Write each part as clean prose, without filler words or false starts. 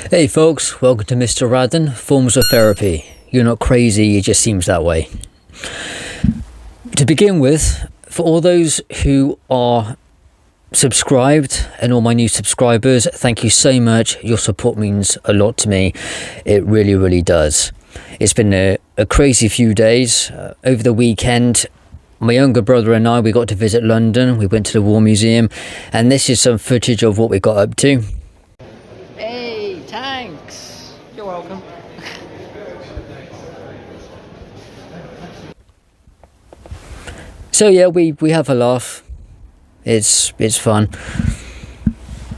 Hey folks, welcome to Mr. Radden, Forms of Therapy. You're not crazy, it just seems that way. To begin with, for all those who are subscribed and all my new subscribers, thank you so much. Your support means a lot to me. It really, really does. It's been a crazy few days. Over the weekend, my younger brother and I, we got to visit London. We went to the War Museum, and this is some footage of what we got up to. Hey, thanks. You're welcome. So yeah, we have a laugh. It's fun.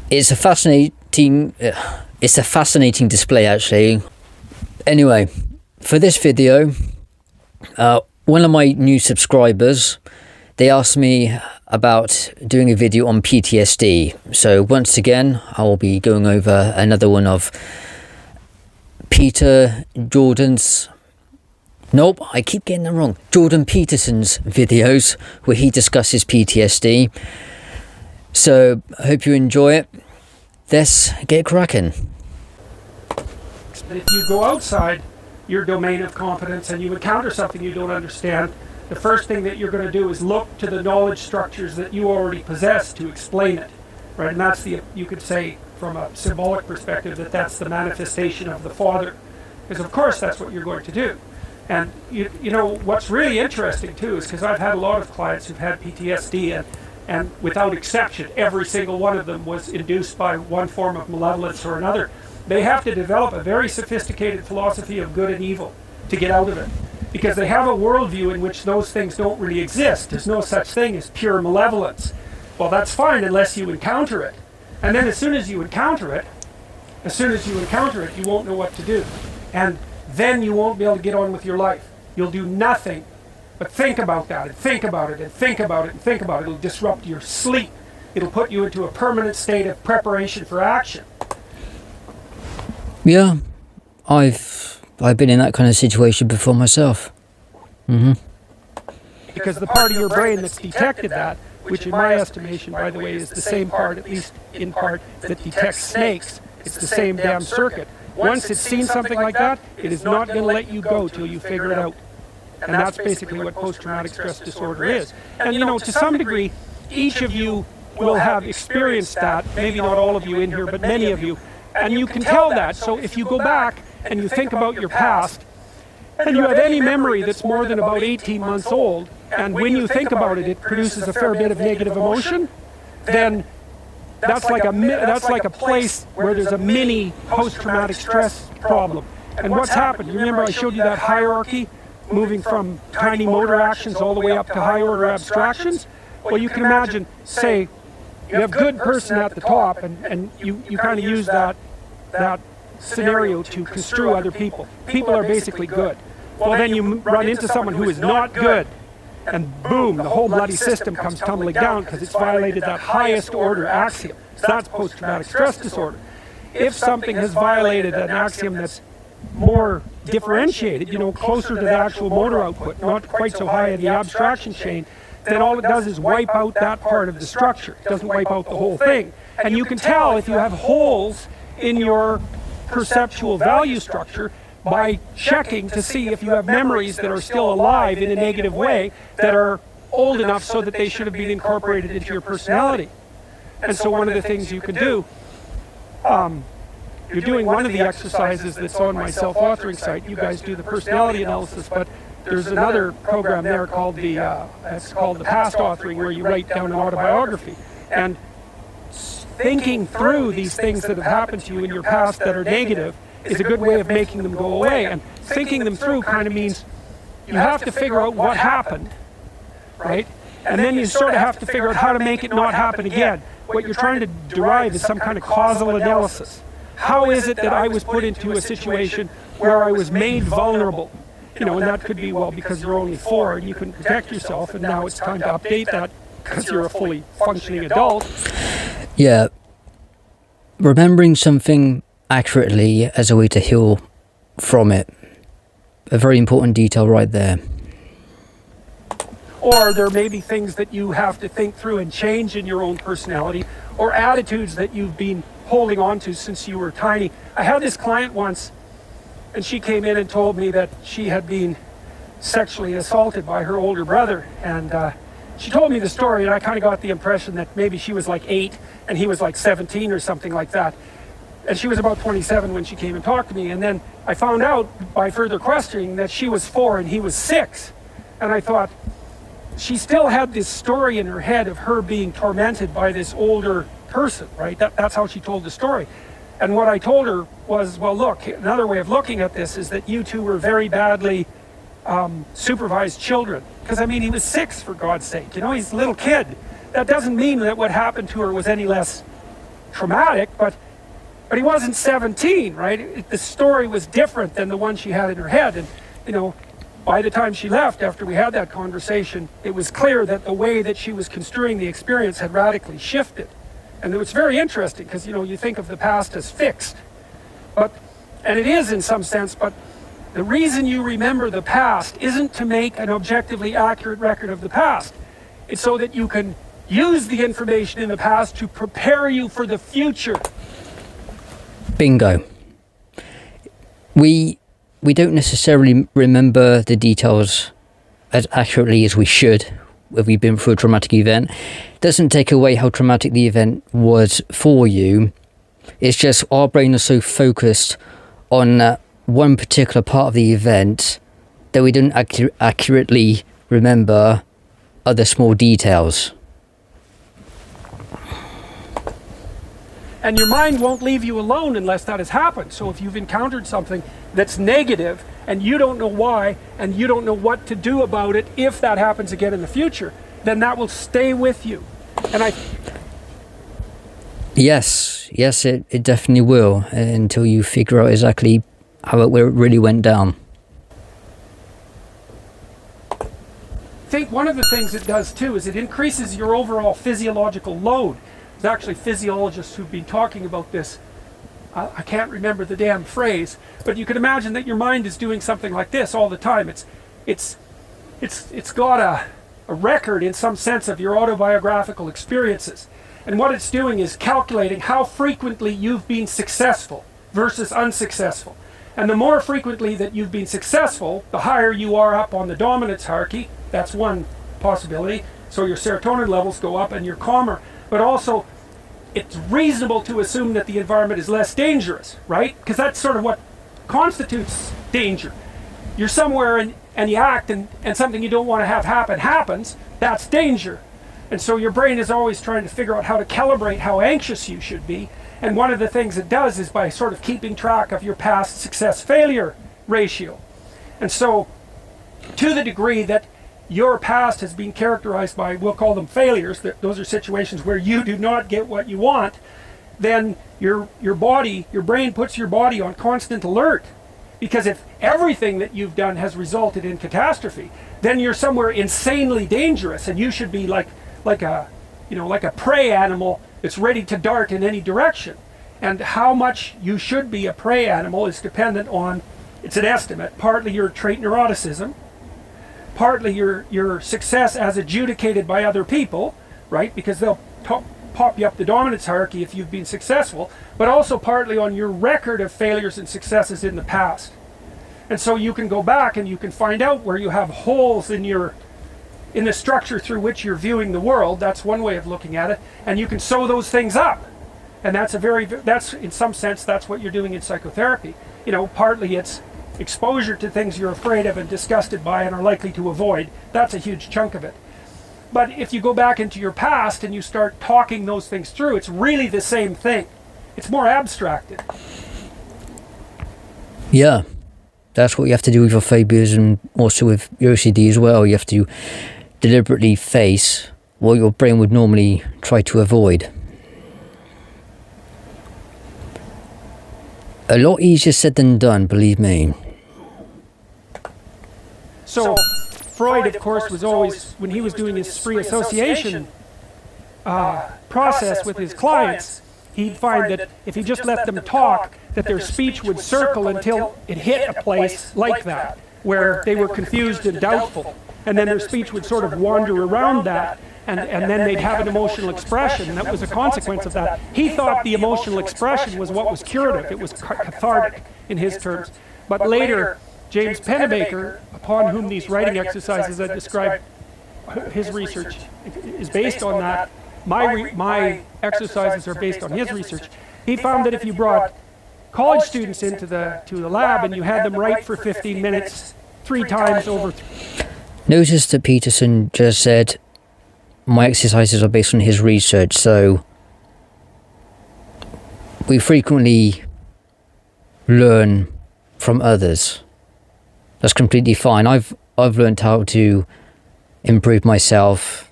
It's a fascinating display actually. Anyway, for this video, one of my new subscribers, they asked me about doing a video on PTSD. So once again, I will be going over another one of Jordan Peterson's videos where he discusses PTSD. So I hope you enjoy it. Let's get cracking. If you go outside your domain of competence and you encounter something you don't understand, the first thing that you're going to do is look to the knowledge structures that you already possess to explain it, right? And that's you could say from a symbolic perspective that's the manifestation of the Father, because of course that's what you're going to do. And you know what's really interesting too is because I've had a lot of clients who've had PTSD and without exception every single one of them was induced by one form of malevolence or another. They have to develop a very sophisticated philosophy of good and evil to get out of it, because they have a worldview in which those things don't really exist. There's no such thing as pure malevolence. Well, that's fine unless you encounter it. And then as soon as you encounter it, you won't know what to do. And then you won't be able to get on with your life. You'll do nothing but think about that and think about it and think about it and think about it. It'll disrupt your sleep. It'll put you into a permanent state of preparation for action. Yeah, I've been in that kind of situation before myself. Because the part of your brain that's detected that, which in my estimation, by the way, is the same part, at least in part, that detects snakes, it's the same damn circuit. Once it's seen something like that, it is not going to let you go till you figure it out. And that's basically what post-traumatic stress disorder is. And you know, to some degree, each of you will have experienced that, maybe not all of you in here, but many of you, and you can tell that. So if you go back and you think about your past, and you have any memory that's more than about 18 months old, and when you think about it, it produces a fair bit of negative emotion, then that's like a place where there's a mini post-traumatic stress problem. And what's happened? You remember I showed you that hierarchy, moving from tiny motor actions all the way up to high-order abstractions? Well, you can imagine, say, you have good person at the top, and you kind of use that scenario to construe other people. People are basically good. Well, then you run into someone who is not good, and boom, the whole bloody system comes tumbling down because it's violated that highest order axiom. So that's post-traumatic stress disorder. If something has violated an axiom that's more differentiated, you know, closer to the actual motor output, not quite so high in the abstraction chain, then all it does is wipe out that part of the structure. It doesn't wipe out the whole thing. And you can tell if you have holes in your perceptual value structure by checking to see if you have memories that are still alive in a negative way that are old enough so that they should have been incorporated into your personality. And so one of the things you can do, you're doing one of the exercises that's on my self-authoring site. You guys do the personality analysis, but there's another program there called it's called the past authoring, where you write down an autobiography. And thinking through these things that have happened to you in your past that are negative is a good way of making them go away. And thinking them through kind of means you have to figure out what happened, right? And then you sort of have to figure out how to make it not happen again. What you're trying to derive is some kind of causal analysis. How is it that I was put into a situation where I was made vulnerable? You know, and that could be, well, because you're only 4 and you couldn't protect yourself, and now it's time to update that because you're a fully functioning adult. Yeah, remembering something accurately as a way to heal from it. A very important detail right there. Or there may be things that you have to think through and change in your own personality, or attitudes that you've been holding on to since you were tiny. I had this client once, and she came in and told me that she had been sexually assaulted by her older brother, and she told me the story, and I kind of got the impression that maybe she was like 8 and he was like 17 or something like that. And she was about 27 when she came and talked to me, and then I found out by further questioning that she was 4 and he was 6. And I thought, she still had this story in her head of her being tormented by this older person, right? That's how she told the story. And what I told her was, well, look, another way of looking at this is that you two were very badly supervised children. Because, I mean, he was 6, for God's sake. You know, he's a little kid. That doesn't mean that what happened to her was any less traumatic, but he wasn't 17, right? The story was different than the one she had in her head. And, you know, by the time she left, after we had that conversation, it was clear that the way that she was construing the experience had radically shifted. And it was very interesting because, you know, you think of the past as fixed. And it is in some sense, but the reason you remember the past isn't to make an objectively accurate record of the past. It's so that you can use the information in the past to prepare you for the future. Bingo. We don't necessarily remember the details as accurately as we should if we've been through a traumatic event. It doesn't take away how traumatic the event was for you. It's just our brain is so focused on one particular part of the event that we don't accurately remember other small details. And your mind won't leave you alone unless that has happened. So if you've encountered something that's negative and you don't know why and you don't know what to do about it if that happens again in the future, then that will stay with you. And Yes, it definitely will, until you figure out exactly how it really went down. I think one of the things it does too is it increases your overall physiological load. There's actually physiologists who've been talking about this. I can't remember the damn phrase, but you can imagine that your mind is doing something like this all the time. It's got a record in some sense of your autobiographical experiences. And what it's doing is calculating how frequently you've been successful versus unsuccessful. And the more frequently that you've been successful, the higher you are up on the dominance hierarchy. That's one possibility. So your serotonin levels go up and you're calmer. But also, it's reasonable to assume that the environment is less dangerous, right? Because that's sort of what constitutes danger. You're somewhere and you act and something you don't want to have happen happens, that's danger. And so your brain is always trying to figure out how to calibrate how anxious you should be. And one of the things it does is by sort of keeping track of your past success-failure ratio. And so, to the degree that your past has been characterized by, we'll call them failures, those are situations where you do not get what you want, then your brain puts your body on constant alert. Because if everything that you've done has resulted in catastrophe, then you're somewhere insanely dangerous, and you should be like a prey animal that's ready to dart in any direction. And how much you should be a prey animal is dependent on, it's an estimate, partly your trait neuroticism, partly your success as adjudicated by other people, right? Because they'll pop you up the dominance hierarchy if you've been successful, but also partly on your record of failures and successes in the past. And so you can go back and you can find out where you have holes in the structure through which you're viewing the world. That's one way of looking at it. And you can sew those things up. And that's in some sense, that's what you're doing in psychotherapy. You know, partly it's exposure to things you're afraid of and disgusted by and are likely to avoid. That's a huge chunk of it. But if you go back into your past and you start talking those things through, it's really the same thing. It's more abstracted. Yeah, that's what you have to do with your phobias and also with your OCD as well. You have to deliberately face what your brain would normally try to avoid. A lot easier said than done, believe me. So Freud, of course, was always, when he was doing his free association process with his clients, he'd find that if he just let them talk, that their speech would circle until it hit a place like that, where they were confused and doubtful. And then their speech would sort of wander around that. and then they'd have an emotional expression that was a consequence of that. He thought the emotional expression was what was curative. It was cathartic in his terms. But later, James Pennebaker, upon whom these writing exercises I described, his research is based on that. My exercises are based on his research. He found that if you brought college students into the lab and you had them write for 15 minutes 3 times over. Notice that Peterson just said, my exercises are based on his research, so we frequently learn from others. That's completely fine. I've learned how to improve myself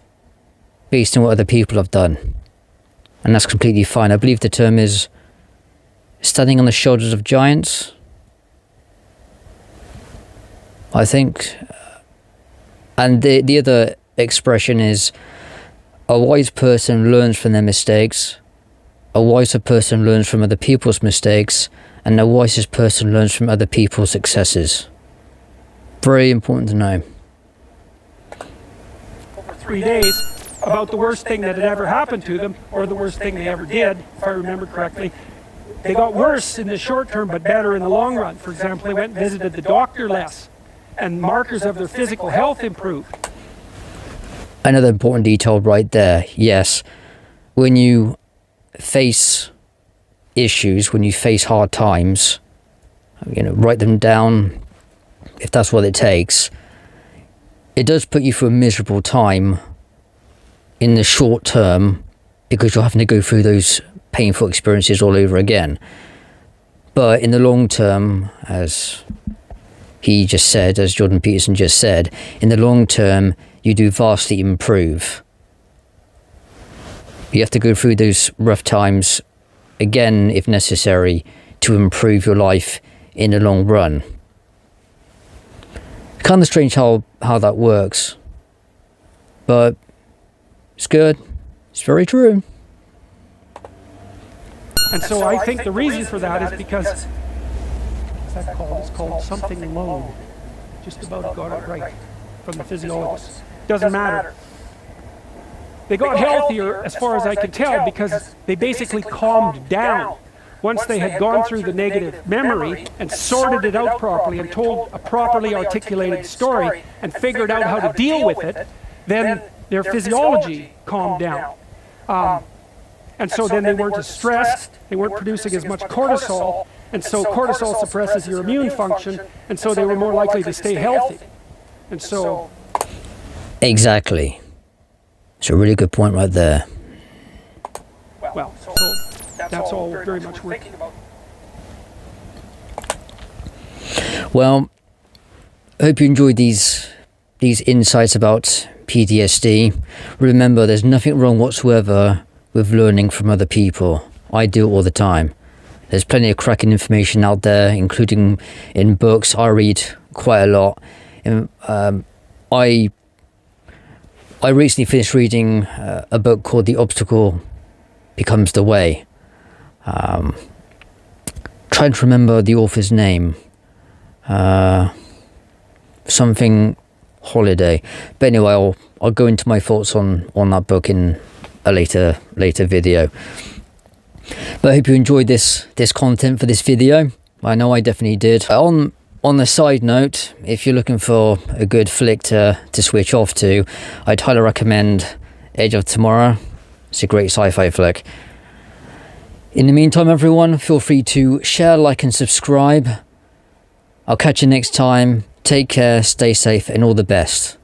based on what other people have done, and that's completely fine. I believe the term is standing on the shoulders of giants, I think. And the other expression is, a wise person learns from their mistakes, a wiser person learns from other people's mistakes, and the wisest person learns from other people's successes. Very important to know. Over 3 days, about the worst thing that had ever happened to them, or the worst thing they ever did, if I remember correctly. They got worse in the short term, but better in the long run. For example, they went and visited the doctor less, and markers of their physical health improved. Another important detail right there. Yes, when you face issues, when you face hard times, write them down if that's what it takes. It does put you through a miserable time in the short term because you're having to go through those painful experiences all over again. But in the long term, as he just said, as Jordan Peterson just said, in the long term, you do vastly improve. You have to go through those rough times again, if necessary, to improve your life in the long run. Kind of strange how that works, but it's good. It's very true. And so I think the reason for that is because, what's that called? It's called something low. Just about got it right from the physiologist. Doesn't matter. They got healthier, as far as I can tell, because they basically calmed down. Once they had gone through the negative memory and sorted it out properly and told a properly articulated story and figured out how to deal with it, then their physiology calmed down. And so then they weren't as stressed, they weren't producing as much cortisol, and so cortisol suppresses your immune function, and so they were more likely to stay healthy. And so... Exactly. It's a really good point right there. Well, so that's all very much worth thinking about. Well, I hope you enjoyed these insights about PTSD. Remember, there's nothing wrong whatsoever with learning from other people. I do it all the time. There's plenty of cracking information out there, including in books. I read quite a lot. I recently finished reading a book called The Obstacle Becomes the Way. Trying to remember the author's name. Something Holiday. But anyway, I'll go into my thoughts on that book in a later video. But I hope you enjoyed this content for this video. I know I definitely did. On the side note, if you're looking for a good flick to switch off to, I'd highly recommend Edge of Tomorrow. It's a great sci-fi flick. In the meantime, everyone, feel free to share, like, and subscribe. I'll catch you next time. Take care, stay safe, and all the best.